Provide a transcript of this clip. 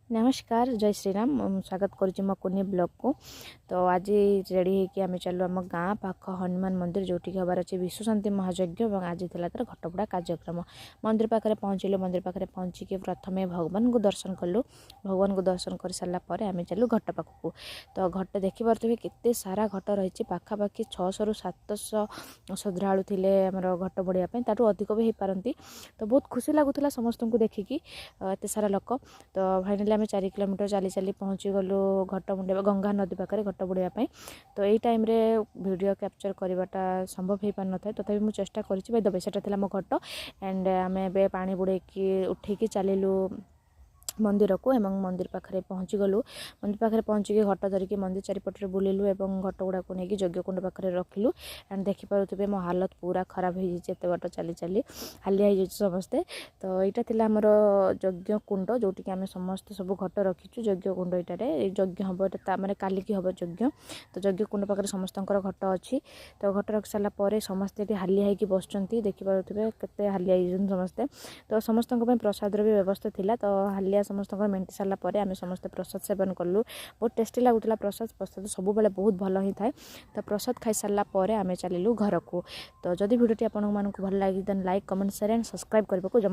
नमस्कार जय श्री राम स्वागत करुच्ची मो कुनी ब्लॉग को। तो आज रेडी होकि आम चलू आम गाँ पाख हनुमान मंदिर जोटि हबार अच्छे विश्व शांति महायज्ञ और आज था तार घटपड़ा कार्यक्रम। मंदिर पाखे पहुँचलु मंदिर पाखे पहुँचिक प्रथमे भगवान को दर्शन कलु। भगवान को दर्शन कर सारापर आम चलू घट पाखक। तो घट देखिपे केते सारा घट रही पाखापाखि 600 ରୁ 700 श्रद्धालु थे आमर घट बढ़ियापी ताठू अधिक भी हो पारती। तो बहुत खुशी लगुला समस्त को देखिकी एत सारा लोक। तो फाइनाली आम 4 किलोमीटर चली चली पहुँची गलु घट मुंडे गंगा नदी पाखे घट बुड़ापी। तो यही टाइम रे वीडियो कैप्चर करवाटा संभव हो पार न था तथापि मुझे चेष्टा करी बाय द वे सेटा मो घट एंड आम ए पानी बुड़ेकी उठेकी चलिलु मंदिर को एवं मंदिर पाखे पहुँची गलु। मंदिर पाखे पहुँचिक घट धरिकी मंदिर चारिपटे बुलिलु एवं घट गुड़ा को लेकिन यज्ञकुंड पाखे रखिलु। एंड देखिपे मो हालत पूरा खराब हो एत बाट चली चली हालिया हो समस्ते। तो यहाँ थी आमर यज्ञकुंड जोटि आम समस्त सब घट रखीचु यज्ञकुंड ये यज्ञ हम मैंने काली की हम यज्ञ। तो यज्ञकुंड पाखे समस्त घट अच्छी। तो घट रखी सारापर समस्ते ये हालिया होगी बसुँच देखिपे केते हालिया समस्ते। तो समस्त प्रसाद भी व्यवस्था थिला। तो हालिया समस्त मेंटी सारापर आम समस्त प्रसाद सेवन कलु। बहुत टेस्टी लगुला प्रसाद प्रसाद सब बेले बहुत भल ही थाए। तो प्रसाद खाई सारापर आम चलिलु घर को। तो जदि वीडियो आपको भल लगे then like comment share and subscribe करने को जमा